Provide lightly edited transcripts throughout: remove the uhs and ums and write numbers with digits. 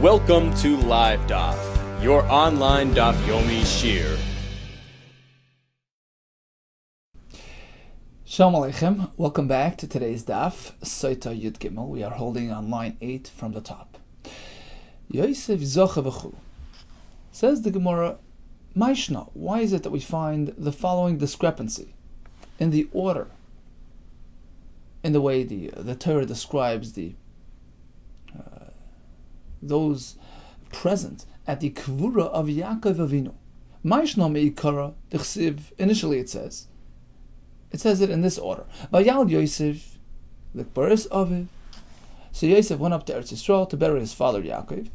Welcome to Live Daf, your online Daf Yomi Shir. Shalom Aleichem. Welcome back to today's Daf, SOTAH Yud Gimel. We are holding on line 8 from the top. Yosef Zocha v'chu. Says the Gemara, Maishna, why is it that we find the following discrepancy in the order, in the way the Torah describes those present at the Kvura of Yaakov Avinu? Maishna me'ikara d'chsiv. Initially it says it in this order. Vayal Yosef l'kbaris aviv. So Yosef went up to Eretz Yisrael to bury his father Yaakov,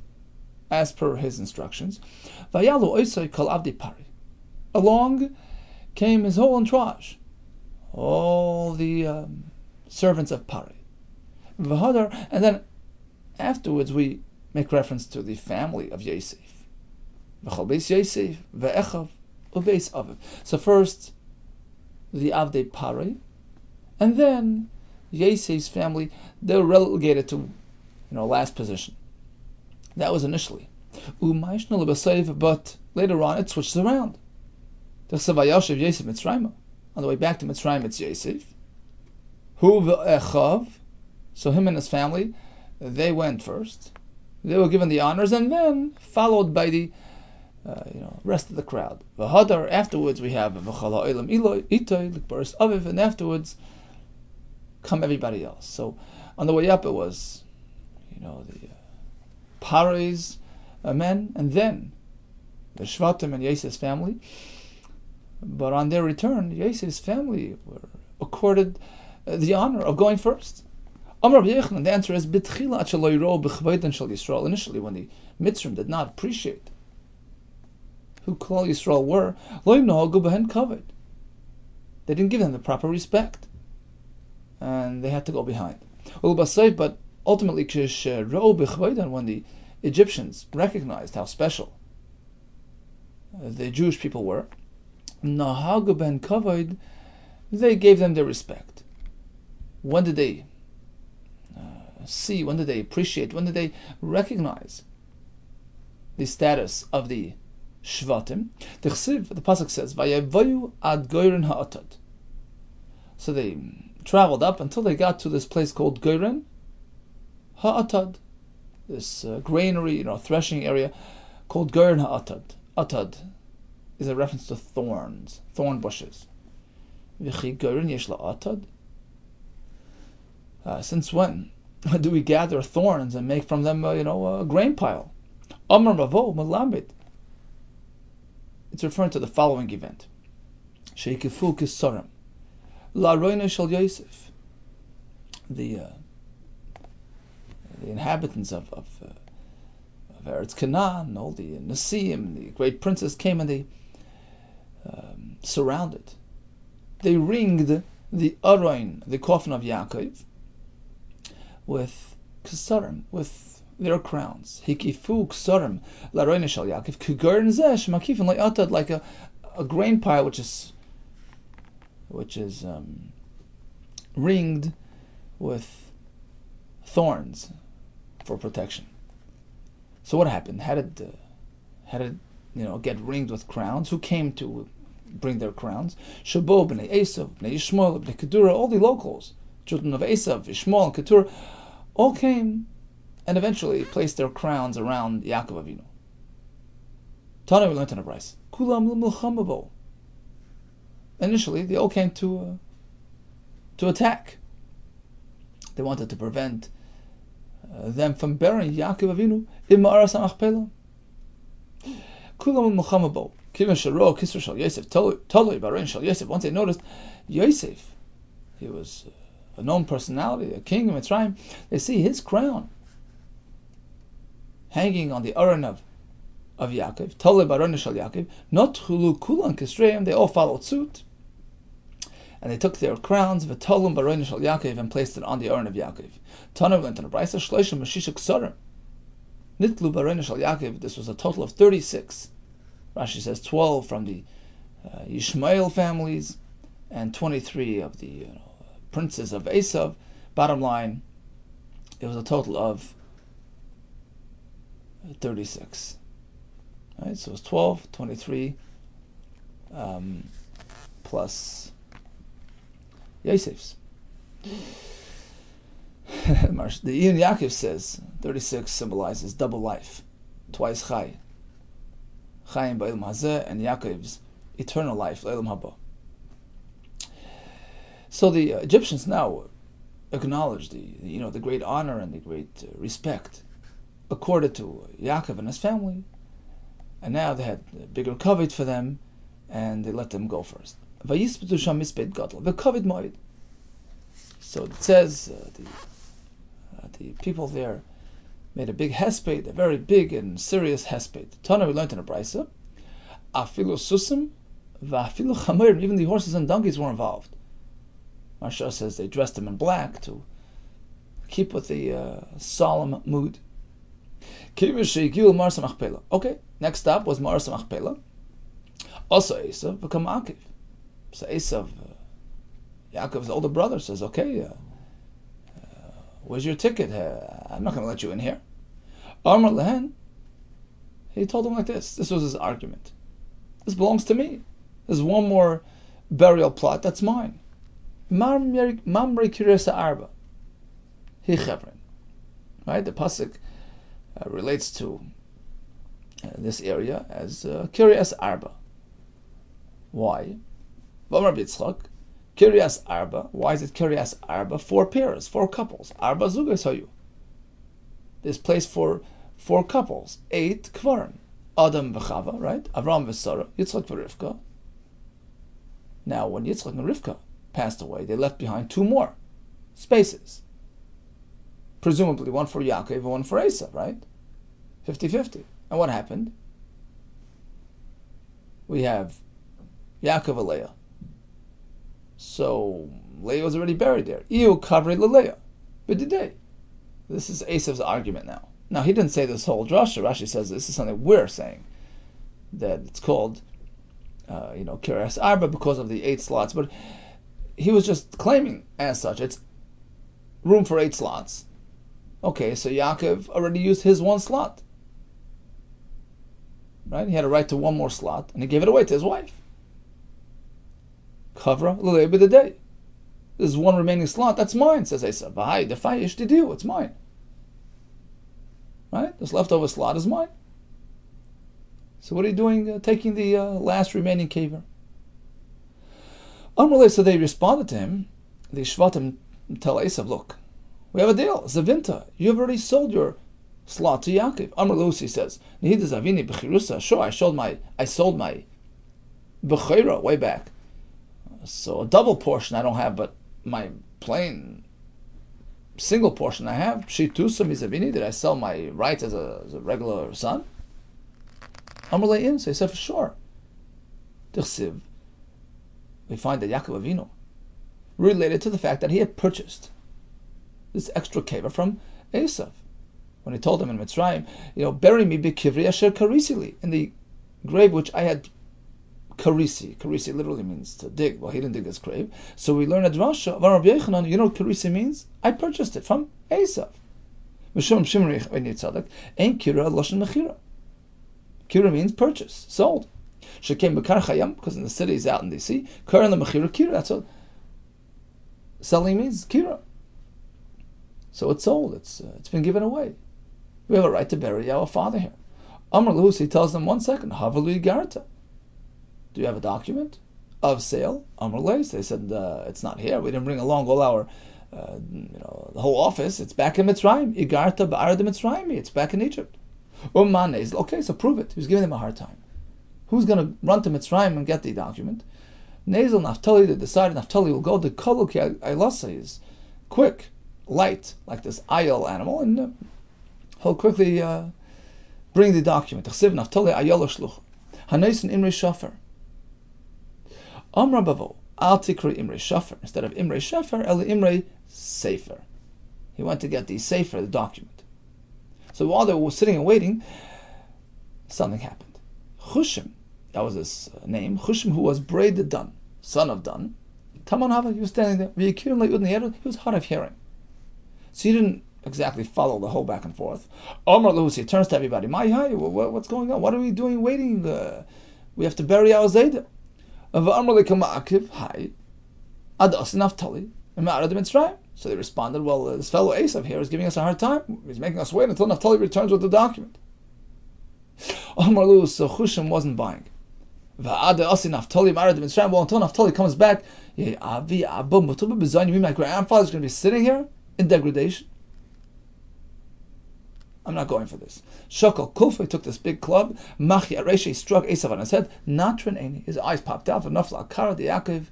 as per his instructions. Vayalu oisai kol avdi pari. Along came his whole entourage, all the servants of Pari. V'hadar, and then afterwards we make reference to the family of Yosef. V'chol beis Yosef ve'echav u'beis aviv. So first the Avdei Pari, and then Yosef's family, they're relegated to last position. That was initially. But later on it switches around. On the way back to Mitzrayim it's Yosef. Hu ve'echav. So him and his family, they went first. They were given the honors, and then followed by the rest of the crowd. V'hadar, afterwards we have v'chala olam itay l'kbaris aviv, and afterwards come everybody else. So on the way up it was, the Pari's men, and then the Shvatim and Yosef's family. But on their return, Yosef's family were accorded the honor of going first. Rabbi Yehuda, the answer is initially, when the Mitzrim did not appreciate who Klal Yisrael were, they didn't give them the proper respect, and they had to go behind. But ultimately, when the Egyptians recognized how special the Jewish people were, they gave them their respect. When did they see? When did they appreciate? When did they recognize the status of the Shvatim? The pasuk says, "Vayevayu ad Goyren ha'atad." So they traveled up until they got to this place called Goyren ha'atad, this granary, threshing area called Goyren ha'atad. Atad is a reference to thorn bushes. V'chi Goyren yesh la'atad. Since when do we gather thorns and make from them, a grain pile? Amar mavo malambit. It's referring to the following event. She'ikifu kisarim la'roine shel Yosef. The inhabitants of Eretz Canaan, all the Nasiim, the great princes came and they surrounded. They ringed the Aroin, the coffin of Yaakov, with Kesarim, with their crowns. Hikifu Kesarim la'roine shel Yaakov k'gern zeh sh'makifin le'atad, like a grain pile which is ringed with thorns for protection. So what happened? How did get ringed with crowns? Who came to bring their crowns? Shabo b'nei Esav, b'nei Yishmael, b'nei Keturah, all the locals, children of Esav, Yishmael, and Keturah, all came and eventually placed their crowns around Yaakov Avinu. Tana, we learned in a brayso. Kulam l'milchama bo. Initially, they all came to attack. They wanted to prevent them from burying Yaakov Avinu in Ma'aras HaMachpelah. Kulam l'milchama bo. Kivan sharo kisra shel Yosef toloi barein shel Yosef. Once they noticed Yosef, he was a known personality, a king of Mitzrayim. They see his crown hanging on the Aron of Yaakov, toloi barein shel Yaakov. Not chulu kulan kisreim. They all followed suit, and they took their crowns, v'tolum barein shel Yaakov, and placed it on the Aron of Yaakov. Tanav went in a brayso, shloshim mashisha ksarim nitlu barein shel Yaakov. This was a total of 36. Rashi says 12 from the Yishmael families and 23 of the princes of Esav. Bottom line, it was a total of 36. Right, so it's 12, 23, plus Yosef's. The Ian Yaakov says 36 symbolizes double life, twice Chai. Chaim ba'ilm hazeh, and Yaakov's eternal life, l'olam haba. So the Egyptians now acknowledge the great honor and the great respect accorded to Yaakov and his family, and now they had a bigger kavod for them, and they let them go first. So it says the people there made a big hesped, a very big and serious hesped. Tana, we learned in a brisa, afilu susim va'afilu chamerim, even the horses and donkeys were involved. Marsha says they dressed them in black to keep with the solemn mood. Okay, next stop was Marsa Machpelah. Also Esav become Akiv. So Esav, Yaakov's older brother, says, okay, where's your ticket? I'm not going to let you in here. Amar Lehen, he told him like this. This was his argument. This belongs to me. There's one more burial plot, that's mine. Mamre Kiresa Arba. He Chevron. Right? The Pasuk relates to this area as Kiryas Arba. Why? V'amar B'Yitzchak, Kiryas Arba. Why is it Kiryas Arba? 4 pairs, 4 couples. Arba Zugas Hayu. This place for 4 couples. 8 Kvarim. Adam v'Chava, right? Avram v'Sara, Yitzchak v'Rivka. Now, when Yitzchak and Rivka passed away, they left behind 2 more spaces. Presumably one for Yaakov and one for Esav, right? 50-50. And what happened? We have Yaakov and Leah. So Leah was already buried there. Iu kavre leLeah. B'didei. This is Esav's argument now. Now he didn't say this whole drasha. Rashi says this is something we're saying, that it's called Kiryas Arba because of the 8 slots. But he was just claiming as such. It's room for 8 slots. Okay, so Yaakov already used his 1 slot. Right? He had a right to 1 more slot, and he gave it away to his wife. Kavra l'lei b'didei. There's 1 remaining slot. That's mine, says Esav. V'hai defayish didiu. It's mine. Right? This leftover slot is mine. So what are you doing, taking the last remaining kaver? So they responded to him. The Shvatim tell Esav, look, we have a deal. Zavinta, you have already sold your slot to Yaakov. Amr Lucy says, Nihida Zavini b'chirusa. Sure, I sold my b'chira way back. So a double portion I don't have, but my plain single portion I have. Shitusa mizavini. Did I sell my rights as a regular son? Amr Le'in. So he said, for sure. Tichsiv. We find that Yaakov Avinu related to the fact that he had purchased this extra kaver from Esav. When he told him in Mitzrayim, bury me b'kivri asher karisili, in the grave which I had karisi. Karisi literally means to dig. Well, he didn't dig this grave. So we learn a drasha of Rabbi Yechanan. You know what karisi means? I purchased it from Esav. Mishum shimrich v'nei tzaddik ein kira loshen mechira. Kira means purchase, sold. Shekem b'kar chayam, because in the cities out in the sea, kara l'mechira kira. That's what selling means, kira. So it's sold. It's been given away. We have a right to bury our father here. Amr Lucy tells them, 1 second, Havalu Garta. Do you have a document of sale? Amr Leis. They said, it's not here. We didn't bring along all our, the whole office. It's back in Mitzrayim. Igarta ba'arad Mitzrayim. It's back in Egypt. Okay, so prove it. He was giving them a hard time. Who's going to run to Mitzrayim and get the document? Nazel Naphtali, they decided Naphtali will go. The Koloki Ailasa is quick, light, like this ayal animal, and he'll quickly bring the document. Chsiv Naphtali ayal shluch. Hanaysin Imre Shafer. Amra Bavo, Al Tikri Imre Shafer. Instead of Imre Shafer, El Imre Sefer. He went to get the Sefer, the document. So while they were sitting and waiting, something happened. Chushim, that was his name. Chushim, who was Braid Dun, son of Dun. Taman Hava, he was standing there. He was hard of hearing. So he didn't exactly follow the whole back and forth. Omar Lucy turns to everybody. What's going on? What are we doing waiting? We have to bury our Zayda. So they responded, well, this fellow Esav here is giving us a hard time. He's making us wait until Naphtali returns with the document. Omar Lu, so Chushim wasn't buying. Well, until Naphtali comes back, you mean my grandfather's going to be sitting here in degradation? I'm not going for this. Shokal Kulfa took this big club. Machi Areshi struck Esav on his head. Natrin Eni. His eyes popped out. V'nafla Akara de Yaakov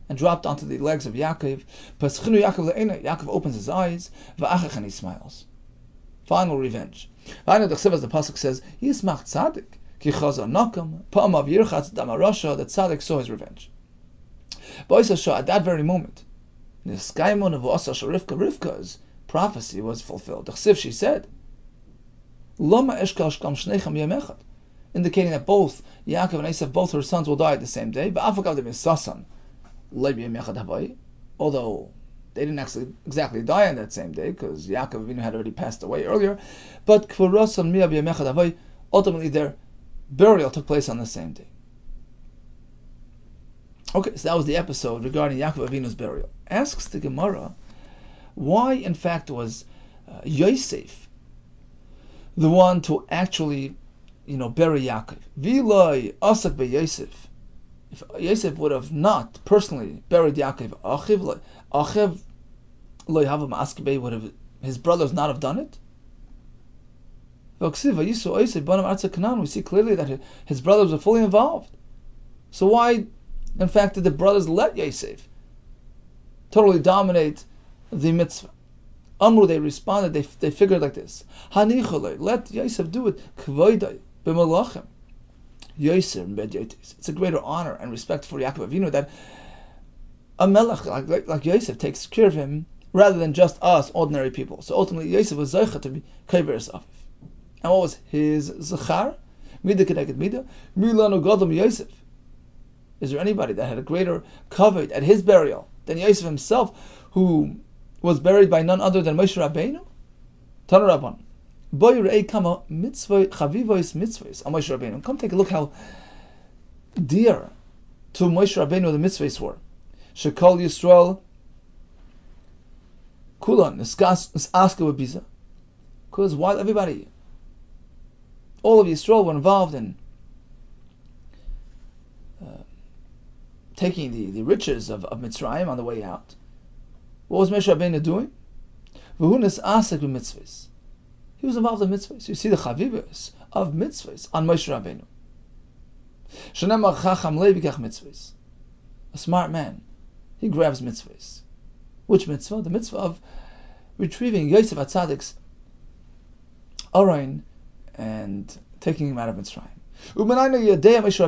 and dropped onto the legs of Yaakov. Paschinu Yaakov le'ena. Yaakov opens his eyes. V'achach and he smiles. Final revenge. Final Dechsev, as the pasuk says, Yismach Tzadik ki chazar nakam pa'amav yirchatz damarasha. That Tzadik saw his revenge. But at that very moment, the Skaimon of Asa Rivka's prophecy was fulfilled. Dechsev, she said, Lama eshkal shkam shnechem yom echad, indicating that both Yaakov and Esav, both her sons, will die at the same day. Although they didn't actually exactly die on that same day, because Yaakov Avinu had already passed away earlier. But ultimately their burial took place on the same day. Okay, so that was the episode regarding Yaakov Avinu's burial. Asks the Gemara, why in fact was Yosef the one to actually, bury Yaakov? V'loi asak be Yosef. If Yosef would have not personally buried Yaakov, Achiv lo yhavu ma'askebe, would have his brothers not have done it? We see clearly that his brothers were fully involved. So why, in fact, did the brothers let Yosef totally dominate the mitzvah? Amru, they responded, they figured like this. Let Yosef do it. It's a greater honor and respect for Yaakov Avinu that a melech like Yosef takes care of him rather than just us, ordinary people. So ultimately, Yosef was zeicha to be kaiveres afif. And what was his zachar? Mida kedeked mida. Milanu gadol Yosef. Is there anybody that had a greater kavod at his burial than Yosef himself, who was buried by none other than Moshe Rabbeinu? Tana Rabban. Boy rei kama mitzvah chavivois mitzvahs. Moshe Rabbeinu. Come take a look how dear to Moshe Rabbeinu the mitzvahs were. Shekol Yisrael kulan niskas aska v'biza. Because while everybody, all of Yisrael were involved in taking the riches of Mitzrayim on the way out, what was Moshe Rabbeinu doing? V'hunas asak v'mitzvahs. He was involved in mitzvahs. You see the chavivas of mitzvahs on Moshe Rabbeinu. Shenemar chacham levikach mitzvahs. A smart man, he grabs mitzvahs. Which mitzvah? The mitzvah of retrieving Yosef HaTzadik's Arain and taking him out of Mitzrayim. How did Moshe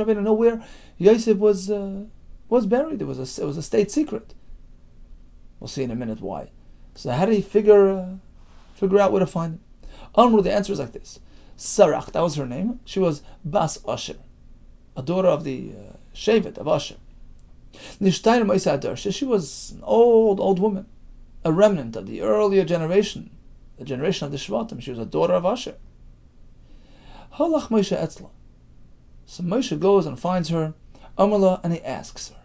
Rabbeinu know where Yosef was buried? It was a state secret. We'll see in a minute why. So how did he figure out where to find him? Amru, the answer is like this. Sarach, that was her name. She was Bas Asher, a daughter of the Shevet of Asher. She was an old woman, a remnant of the earlier generation, the generation of the Shvatim. She was a daughter of Asher. Halach Moshe Etzla. So Moshe goes and finds her, Amala, and he asks her,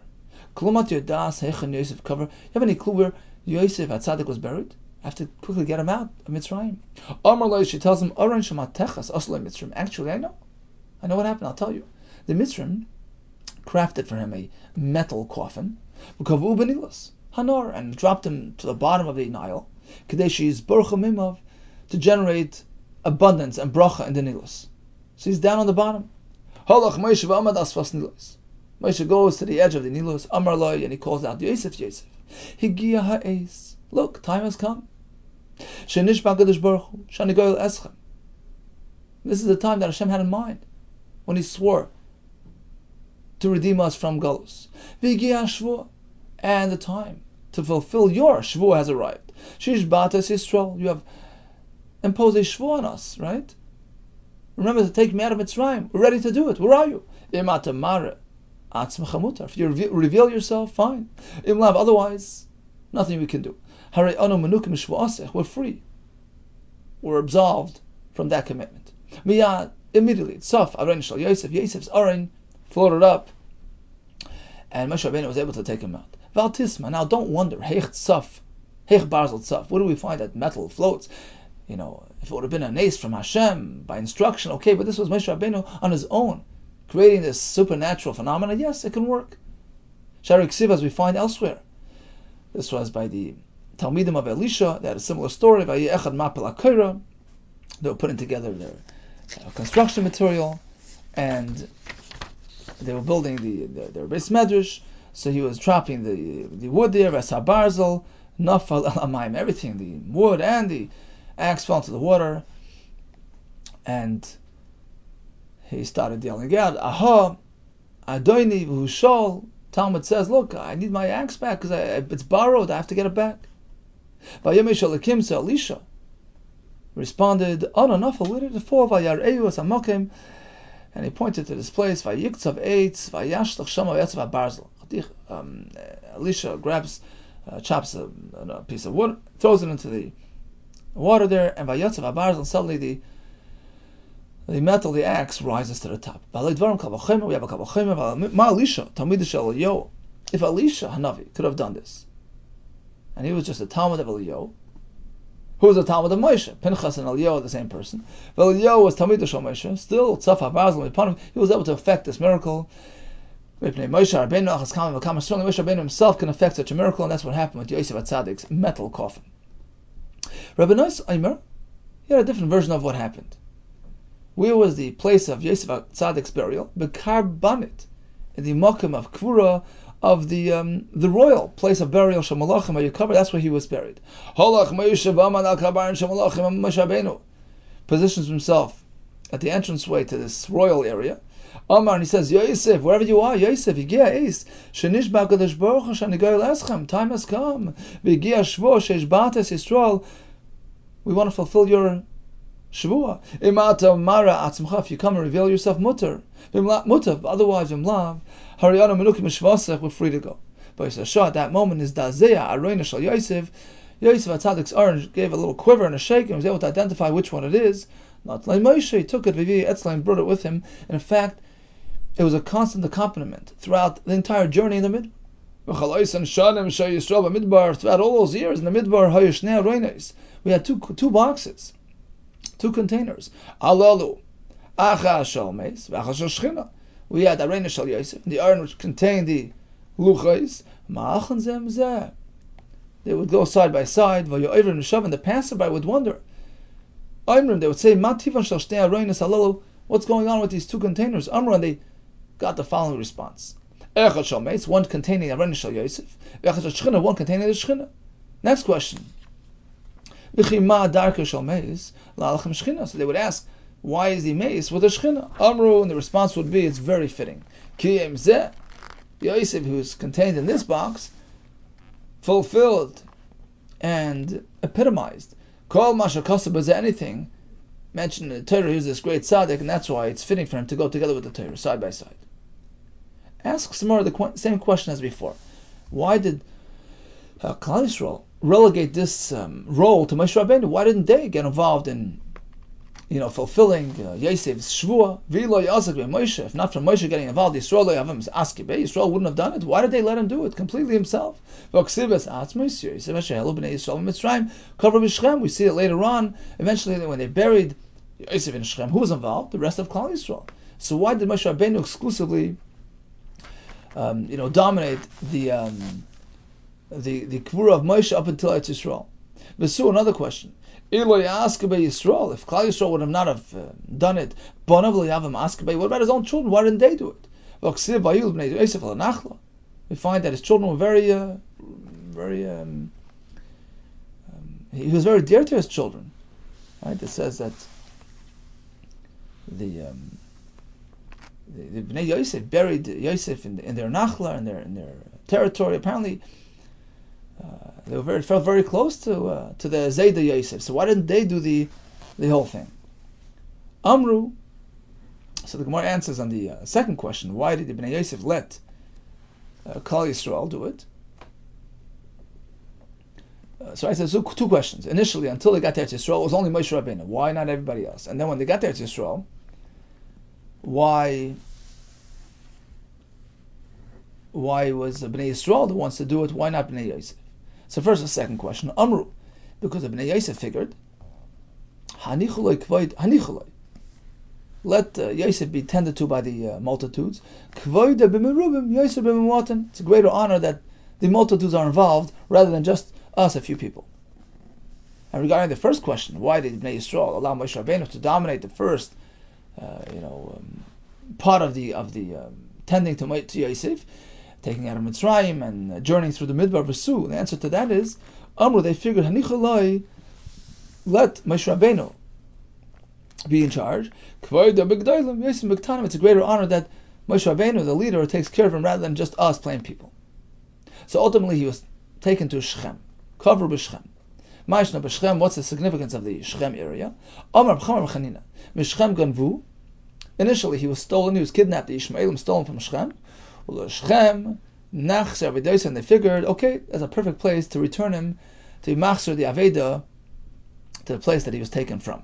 Klumat Yodas Hechen Yosef cover. You have any clue where Yosef HaTzadik was buried? I have to quickly get him out of Mitzrayim. Amala, she tells him, Aran Shematechas Aslay Mitzrayim. Actually, I know what happened. I'll tell you. The Mitzrayim crafted for him a metal coffin, Hanor, and dropped him to the bottom of the Nile, Kadeshis Baruch Mimav, to generate abundance and bracha in the Nilus. So he's down on the bottom. Halach Moshe v'amad asfas Nilus. Moshe goes to the edge of the Nilus, Amar Loi, and he calls out, Yosef, Yosef. Higia ha'es. Look, time has come. Shenish ba'kadosh baruch hu, shanigoyel eschem. This is the time that Hashem had in mind when He swore to redeem us from Galus. V'higia shvua, and the time to fulfill your shvua has arrived. Shish ba'atas Yisrael, you have imposed a shvua on us, right? Remember to take me out of Mitzrayim. We're ready to do it. Where are you? If you reveal yourself, fine. Otherwise, nothing we can do. We're free. We're absolved from that commitment. Miyad, immediately, Yosef's Aron floated up, and Moshe Rabbeinu was able to take him out. Valtisma, now don't wonder, what do we find that metal floats? If it would have been an ace from Hashem, by instruction, okay, but this was Moshe Rabbeinu on his own, creating this supernatural phenomena. Yes, it can work. Shari Ksiv, as we find elsewhere. This was by the Talmidim of Elisha. They had a similar story. They were putting together their construction material, and they were building their base medrash. So he was dropping the wood there, Vesabarzel, Nafal Alamayim, everything, the wood and the axe fell into the water, and he started yelling out, Aha, Adoini V'hushol. Talmud says, look, I need my axe back because it's borrowed, I have to get it back. Vayomesh Elokim, so Elisha responded, Oh, no, Nafal, where did it fall? Vayareu as Amokim. And he pointed to this place, Vayiktav Eitz, Vayashlach Shama Yatzav Barzel. Elisha chops a piece of wood, throws it into the water there, and Vayatzav Barzel, suddenly the metal, the axe, rises to the top. We have a Elisha, if Elisha Hanavi could have done this, and he was just a Talmud of Eliyahu, who was a Talmud of Moshe, Pinchas and Eliyahu are the same person. But Eliyahu was Talmid of Moshe, still Tzaf HaBarzel, he was able to effect this miracle. Moshe Rabbeinu himself can effect such a miracle, and that's what happened with Yosef HaTzadik's metal coffin. Rabbi Nos Aimer, he had a different version of what happened. Where was the place of Yosef HaTzadik's burial? Bekar Banit, in the Mokum of Kvura, of the royal place of burial, Shemalachim Ayukabr, that's where he was buried. Holach Moshe Vaman al Kabar and Shemalachim Moshe Rabbeinu positions himself at the entranceway to this royal area. Amar, and he says, Yosef, wherever you are, Yosef, Yigia Eis, Shenishba Kadosh Baruch Hu Shanigoy Leschem, time has come. Vigia Shvo Sheshbates Yisrael, we want to fulfill your Shavua. Imata Mara Atzmcha, if you come and reveal yourself, mutter. Mutter, otherwise, Vimlav. Haryana Menukim Shvasech, we're free to go. But at that moment is Dazeya, Aroina Shal Yosef. Yosef HaTzadik's orange gave a little quiver and a shake and was able to identify which one it is. Not like Moshe, he took it, Vivi Etzlaim brought it with him. And in fact, it was a constant accompaniment throughout the entire journey in the Midbar. Throughout all those years in the Midbar, we had two boxes, two containers. Alalu, Acha Shalmes, Vacha Shechina. We had Arena Shal Yosef, the urn which contained the Luchais, Ma'achan Zem Zeh. They would go side by side, and the passerby would wonder. They would say, what's going on with these two containers? And they got the following response. One containing Arena Shal Yosef, one containing the Shechina. Next question. So they would ask, why is the mace with a Shechina? Amru, and the response would be, it's very fitting. Yosef, who is contained in this box, fulfilled and epitomized. Kol Masha Kosab is anything mentioned in the Torah. He was this great tzaddik, and that's why it's fitting for him to go together with the Torah, side by side. Ask some more the same question as before. Why did Klal Yisrael relegate this role to Moshe Rabbeinu? Why didn't they get involved in fulfilling Yosef's Shvua? If not for Moshe getting involved, Yisrael wouldn't have done it. Why did they let him do it completely himself? We see it later on. Eventually, when they buried Yosef in Shechem, who was involved? The rest of Klal Yisrael. So why did Moshe Rabbeinu exclusively, dominate the Kvura of Moshe up until Eretz Yisrael? Vesu, another question. If Klal Yisrael would have not have done it, what about his own children? Why didn't they do it? We find that his children were he was very dear to his children. Right? It says that the Bnei Yosef buried Yosef in their nachla, in their territory. Apparently, they felt very close to the Zayda Yosef. So why didn't they do the whole thing? Amru. So the Gemara answers on the second question: why did the Bnei Yosef let Klal Yisrael do it? So I said, so two questions. Initially, until they got to Eretz Yisrael, it was only Moshe Rabbeinu. Why not everybody else? And then when they got to Eretz Yisrael, why was Bnei Yisrael the ones to do it? Why not Bnei Yosef? So first, the second question, Amru, because the Bnei Yosef figured, let Yosef be tended to by the multitudes. It's a greater honor that the multitudes are involved rather than just us, a few people. And regarding the first question, why did Bnei Yisrael allow Moshe Rabbeinu to dominate the first, part of the tending to Yosef, taking out of Mitzrayim and journeying through the Midbar V'su? The answer to that is, Amru, they figured, Hanichalai, let Moshe Rabbeinu be in charge. It's a greater honor that Moshe Rabbeinu, the leader, takes care of him rather than just us plain people. So ultimately he was taken to Shechem, cover b'Shechem. Ma'ishna b'Shechem, what's the significance of the Shechem area? Amar b'Chamar b'Chanina, Mishchem ganvu. Initially he was stolen, he was kidnapped, the Ishmaelim stolen from Shechem. Shechem, Nachser, Avedis, and they figured, okay, that's a perfect place to return him, to Machser, the Aveda, to the place that he was taken from.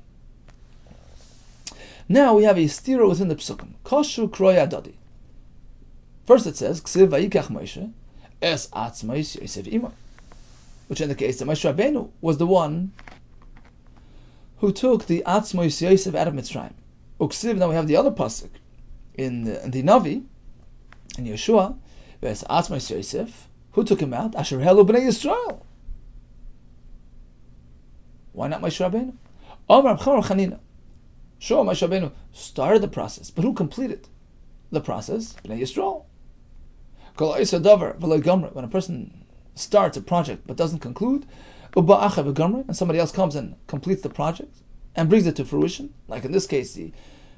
Now we have a stira within the Psukim. Koshu kroya dadi. First it says, Ksiv vayikach Moshe, es atzmais Yosef imay. Which indicates that Moshe Rabbeinu was the one who took the atzmais Yosef out of Mitzrayim. Uksiv, now we have the other pasuk in the Navi, in Yeshua, es atzmais Yosef, who took him out? Asher helu b'nei Yisrael. Why not Moshe Rabbeinu? Amar b'chamar chanina. Sure, Moshe Rabbeinu started the process, but who completed the process? Bnei Yisrael. When a person starts a project but doesn't conclude, and somebody else comes and completes the project and brings it to fruition, like in this case, the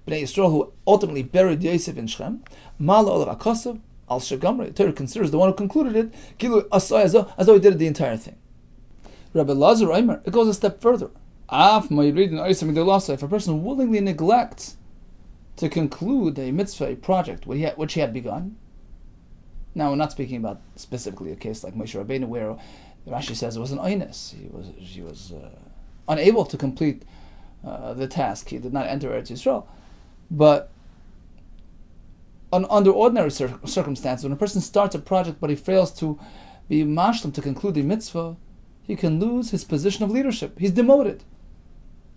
Bnei Yisrael who ultimately buried Yosef in Shechem, the Torah considers the one who concluded it, as though he did the entire thing. Rabbi Lazar Eimer, it goes a step further. If a person willingly neglects to conclude a mitzvah, a project which he had begun. Now we're not speaking about specifically a case like Moshe Rabbeinu where Rashi says it was an oinus. He was unable to complete the task. He did not enter Eretz Yisrael. But under ordinary circumstances, when a person starts a project but he fails to be mashlam to conclude the mitzvah, he can lose his position of leadership. He's demoted,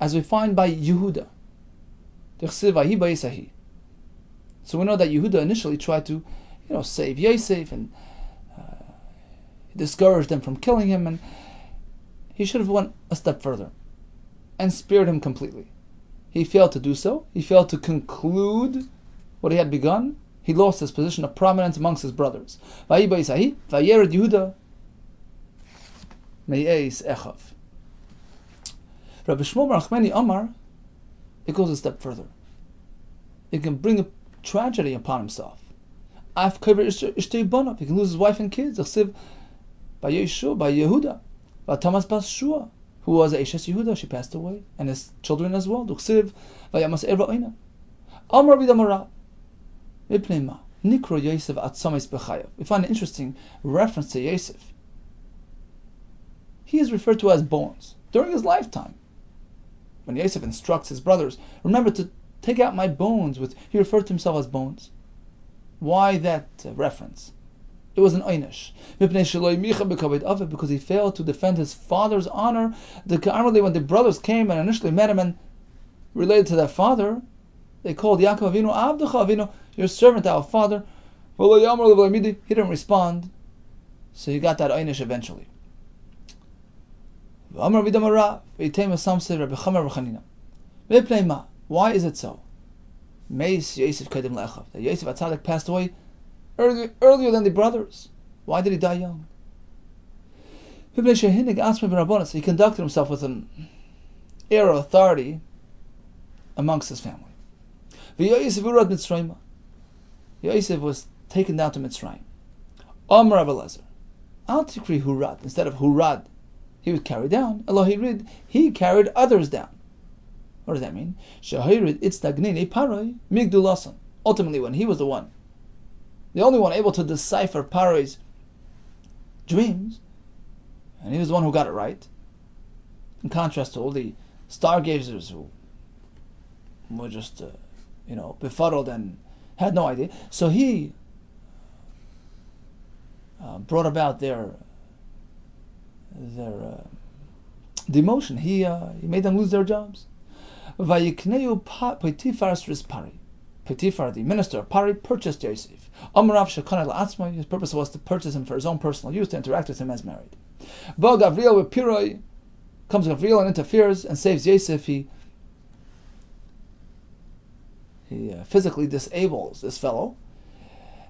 as we find by Yehuda. So we know that Yehuda initially tried to, save Yosef and discouraged them from killing him, and he should have went a step further and spared him completely. He failed to do so. He failed to conclude what he had begun. He lost his position of prominence amongst his brothers. Yehuda Me'eis Echav. Rabbi Shmuel Bar Achmeni Amar, it goes a step further. It can bring a tragedy upon himself. He can lose his wife and kids. By Yehuda, who was Eishes Yehuda, she passed away, and his children as well. We find an interesting reference to Yosef. He is referred to as bones during his lifetime. When Yosef instructs his brothers, remember to take out my bones, he referred to himself as bones. Why that reference? It was an einish. Because he failed to defend his father's honor. When the brothers came and initially met him and related to their father, they called Yaakov Avinu, Avdecha Avinu, your servant, our father. He didn't respond, so he got that einish eventually. Why is it so? That Yosef HaTzadik passed away earlier than the brothers. Why did he die young? He conducted himself with an air of authority amongst his family. Yosef was taken down to Mitzrayim. Amar Rabbi Elazar, Al Tikri Hurad, instead of Hurad, he was carried down. Elohi, he carried others down. What does that mean? Ultimately, when he was the only one able to decipher Paro's dreams, And he was the one who got it right. In contrast to all the stargazers who were just, befuddled and had no idea. So he brought about their demotion. He made them lose their jobs. Vayikneu Potiphar's Pari. Potiphar, the minister of Pari, purchased Yosef. Amarav Shekana La'atzma. His purpose was to purchase him for his own personal use, to interact with him as married. Ba Gavriel with Piroi. Comes Gavriel and interferes and saves Yosef. He physically disables this fellow.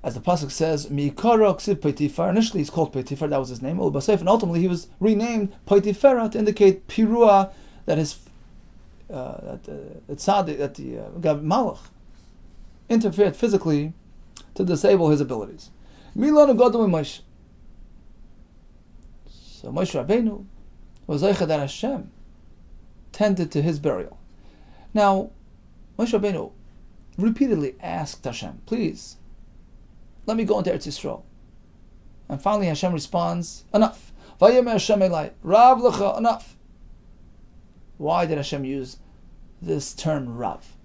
As the pasuk says, Mikara Ksiv Potiphar. Initially he's called Potiphar, that was his name, and ultimately he was renamed Potiphar to indicate Pirua, that his that the Malach interfered physically to disable his abilities. Milan Godom Moshe. So Moshe Rabbeinu was Zeicha that Hashem tended to his burial. Now, Moshe Rabbeinu repeatedly asked Hashem, please, let me go into Eretz Yisrael. And finally Hashem responds, enough. Vayemer Hashem Elai, Rav Lecha, enough. Why did Hashem use this term Rav?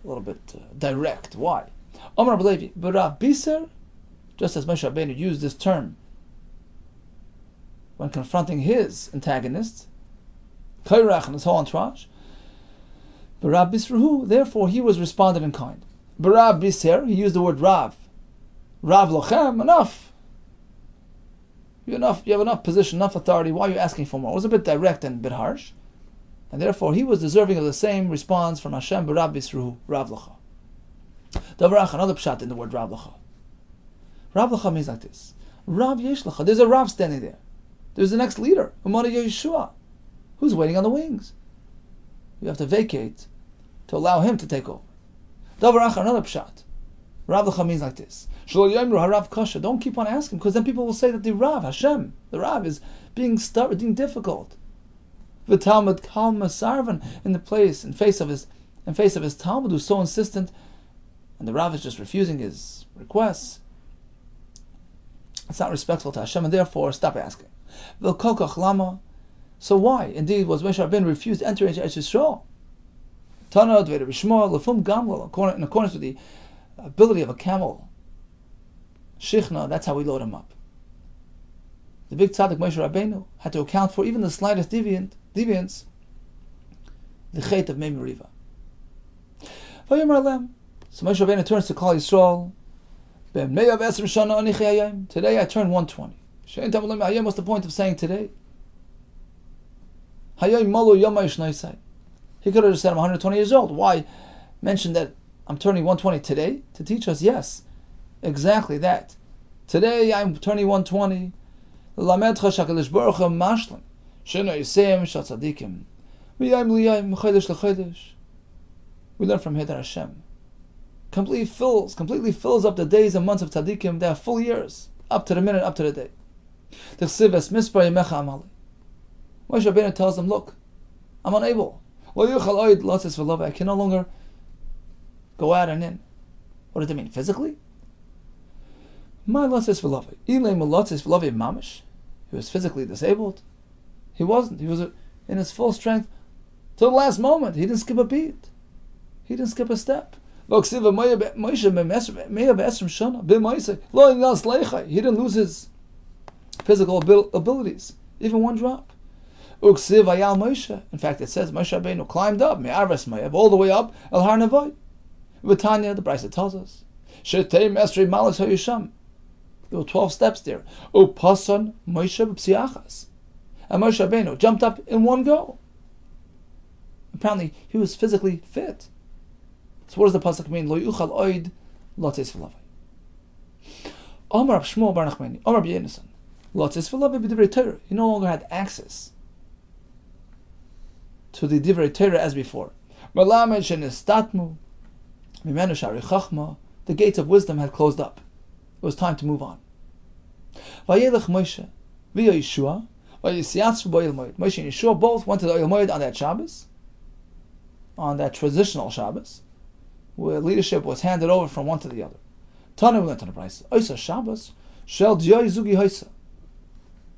A little bit direct. Why? Omar Levi, but Rav Biser, just as Moshe Rabbeinu used this term when confronting his antagonist, Kairach and his whole entourage, but Rav Bisrahu, therefore he was responded in kind. But Rav Biser, he used the word Rav. Rav Lochem, enough. You have enough position, enough authority. Why are you asking for more? It was a bit direct and a bit harsh. And therefore he was deserving of the same response from Hashem, but Rav Bisrahu, Rav Locha. Davarach, another pshat in the word Rav Locha. Rav Locha means like this. Rav Yesh Locha. There's a Rav standing there. There's the next leader, Umar Yeshua, who's waiting on the wings. You have to vacate to allow him to take over. Davarach, another pshat. Rav Locha means like this. Don't keep on asking, because then people will say that the Rav, Hashem, the Rav, is being stubborn, being difficult. The Talmud Kal Masarvan in face of his Talmud, who's so insistent, and the Rav is just refusing his requests. It's not respectful to Hashem, and therefore stop asking. So why, indeed, was Moshe Rabbeinu refused to enter into Eretz Yisrael? In accordance with the ability of a camel, Shichna, that's how we load him up. The big tzaddik Moshe Rabbeinu had to account for even the slightest deviance, the chet of Mei Meriva. So Moshe Rabbeinu turns to Klal Yisrael. Today I turn 120. What's the point of saying today? He could have just said I'm 120 years old. Why mention that I'm turning 120 today? To teach us, yes, exactly that. Today I'm turning 120. We learn from here that Hashem completely fills up the days and months of tzaddikim. They are full years, up to the minute, up to the day. Moshe Rabbeinu tells them, look, I'm unable. I can no longer go out and in. What does it mean? Physically? He was physically disabled. He wasn't. He was in his full strength to the last moment. He didn't skip a beat. He didn't skip a step. He didn't lose his physical abilities, even one drop. In fact, it says Moshe Rabbeinu climbed up all the way up El Har Nevoy. V'Tanya, the Brisa tells us, there were 12 steps there. Upasan Moshe b'psiachas, and Moshe Rabbeinu jumped up in one go. Apparently, he was physically fit. So what does the pasuk mean? Lo yuchal oid lotzis v'lavai. Omar Rab Shmuel bar Nachmani, Omar Rabbi Yehuda, lotzis v'lavai b'divrei Torah. He no longer had access to the divrei Torah as before. Malamed shenistatmu mimenu shari chachma. The gates of wisdom had closed up. It was time to move on. Vayelech Moshe v'Yeshua v'Yisiatzu b'Ohel Moed. Moshe and Yeshua both went to the Oil Moed on that Shabbos, on that transitional Shabbos, where leadership was handed over from one to the other. Tanu went to the Brisa. Oisa Shabbos shel Diyai Zugi Hoisa.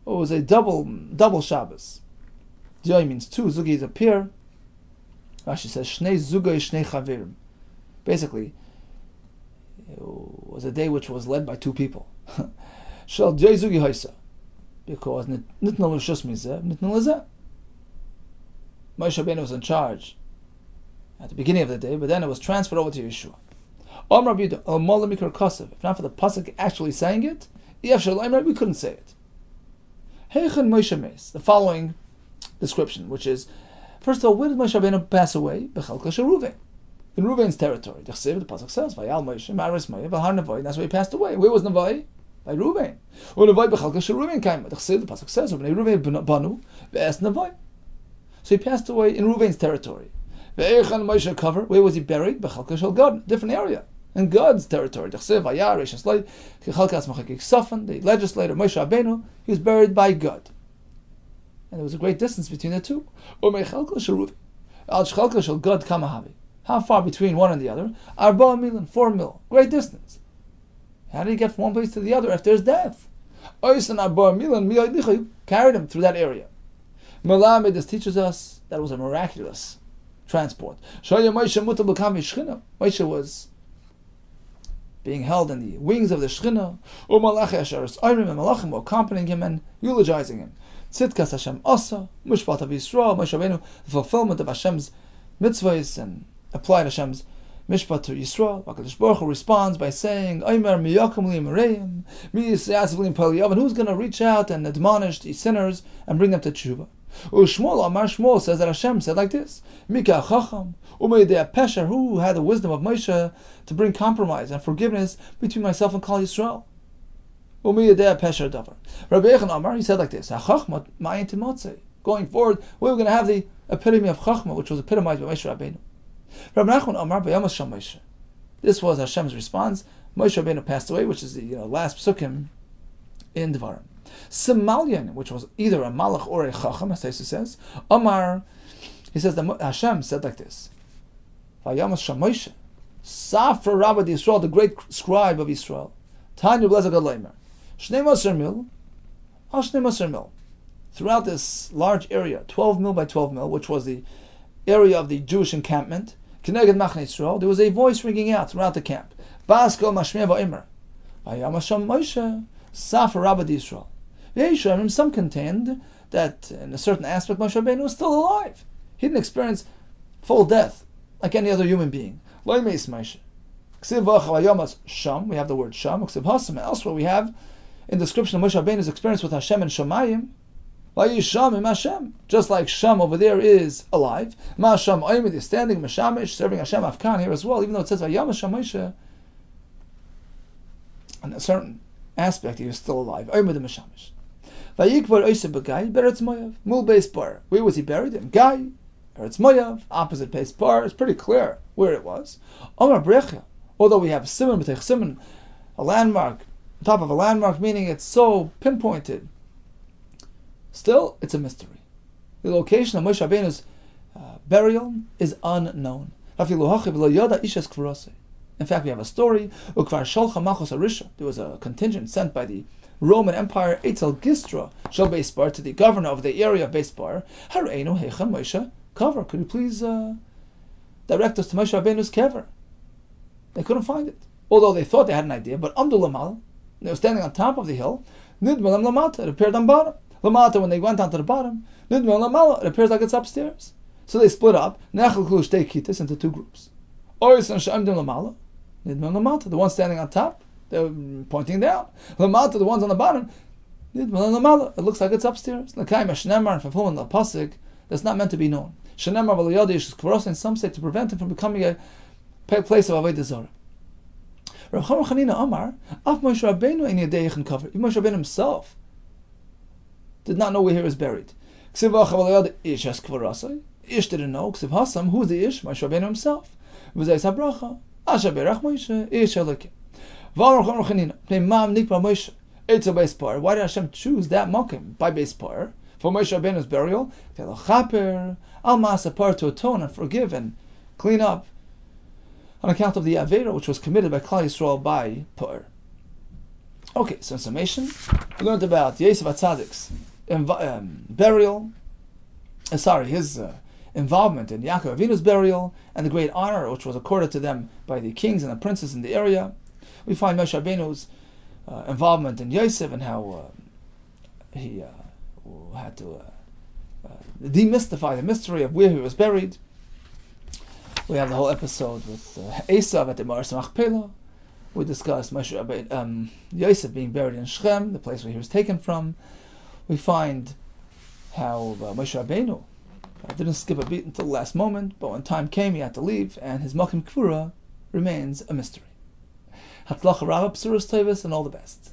It was a double Shabbos. Joy means two, Zugi is a pair. Rashi says, Shnei Zugay Shnei Chavirim. Basically, it was a day which was led by two people. Shal Joy Zugi Haisa. Because Nitna Lushus Mizeh, Nitna Lezeh. Moshe Rabbeinu was in charge at the beginning of the day, but then it was transferred over to Yeshua. Rabbi Yehuda, if not for the pasuk actually saying it, we couldn't say it. The following description, which is, first of all, where did Moshe Rabbeinu pass away? In Reuven's territory. The pasuk says, that's where he passed away. Where was Navai? By Reuven. The pasuk says, so he passed away in Reuven's territory. Where was he buried? Different area. In God's territory. The legislator, Moshe Rabbeinu, he was buried by God. And there was a great distance between the two. How far between one and the other? 4 mil. Great distance. How did he get from one place to the other after his death? Carried him through that area. This teaches us that it was a miraculous transport. Moshe was being held in the wings of the Shekhinah, and Malachim were accompanying him and eulogizing him. Tzidkas Hashem Asa, Mishpat of Yisrael, Moshe Rabbeinu, the fulfillment of Hashem's mitzvahs and applied Hashem's mishpat to Yisrael. HaKadosh Baruch Hu responds by saying, Omer miyakum li mereim, mi yisyasav li paliyav, and who's going to reach out and admonish the sinners and bring them to tshuva? Shmuel Amar Shmuel says that Hashem said like this: Mika Chacham Umeidei Pesher, who had the wisdom of Moshe to bring compromise and forgiveness between myself and Klal Yisrael. Umeidei Pesher Davar. Rabbi Yehuda Amar, he said like this: Chachma Ma'ayin Timotzei. Going forward, we were going to have the epitome of Chachma, which was epitomized by Moshe Rabbeinu. Rabbi Nachman Amar B'Yom Hashem Moshe. This was Hashem's response. Moshe Rabbeinu passed away, which is the last psukim in Devarim. Simalyan, which was either a malach or a chacham, as Taisa says, Amar, he says that Hashem said like this: Vayam Hashem Moshe, Safra Rabbi Yisrael, the great scribe of Yisrael, Tanya Blezah Gad Leimer, Shnei Maser Mil, Al Shnei Maser Mil. Throughout this large area, 12 mil by 12 mil, which was the area of the Jewish encampment, Keneged Machne Yisrael, there was a voice ringing out throughout the camp. Baskol Mashmeh Va'Imer, Vayam Hashem Moshe, Safra Rabbi Yisrael. Some contend that in a certain aspect Moshe Rabbeinu was still alive. He didn't experience full death like any other human being. We have the word Sham. Elsewhere we have in the description of Moshe Rabbeinu's experience with Hashem and Shamayim, just like Sham over there is alive. Ma'asham Oimid is standing, Mashamish, serving Hashem Afkan here as well, even though it says Vayam Hashem Moshe, in a certain aspect he was still alive. Oimid and Mashamish. Where was he buried? In Gai, Eretz Moav, opposite Beis Bar. It's pretty clear where it was. Although we have Simon, a landmark, on top of a landmark, meaning it's so pinpointed, still it's a mystery. The location of Moshe Rabbeinu's burial is unknown. In fact, we have a story. There was a contingent sent by the Roman Empire, Eitzel Gistra, Shel Beis Bar, to the governor of the area of Beis Bar. Hareinu Heichem Moshe Kaver. Could you please direct us to Moshe Rabbeinu's kever? They couldn't find it, although they thought they had an idea. But Amdu Lamal, they were standing on top of the hill. Nidmalam Lamata, it appeared on bottom. Lamata, when they went down to the bottom, Nidmalam Lamala, it appears like it's upstairs. So they split up. Nechel Klu Shtei Kitas into two groups. Ois and Shamdim Lamala, Nidmalam Lamata, the one standing on top, they're pointing down. Lamata, the ones on the bottom, it looks like it's upstairs. L'kaim Shnemar, and fulfilling the pasuk, that's not meant to be known. Shnemar v'liyadish kvaros, and some say to prevent him from becoming a place of avodah zarah. Rav Chaim Chanina Amar, Af Moshe Rabbeinu ein yadeichen cover. Even Moshe Rabbeinu himself did not know where he was buried. Ksiv v'achav v'liyad ish es kvarasai. Ish didn't know. Ksiv hasam, who's the ish? Moshe Rabbeinu himself. V'zay sabracha. Asher berach Moshe ish elikim. Why did Hashem choose that makom by Beis Par for Moshe Rabbeinu's burial? To atone and forgive and clean up on account of the Avera which was committed by Klal Yisrael by Par. Okay, so in summation, we learned about Yosef HaTzadik's burial. His involvement in Yaakov Avinu's burial and the great honor which was accorded to them by the kings and the princes in the area. We find Moshe Rabbeinu's involvement in Yosef and how he had to demystify the mystery of where he was buried. We have the whole episode with Esav at the Maris Machpelah. We discussed Yosef being buried in Shechem, the place where he was taken from. We find how Moshe Rabbeinu didn't skip a beat until the last moment, but when time came, he had to leave, and his Makim Kvura remains a mystery. Hatzlacha Rabba, B'suras Tovos, and all the best.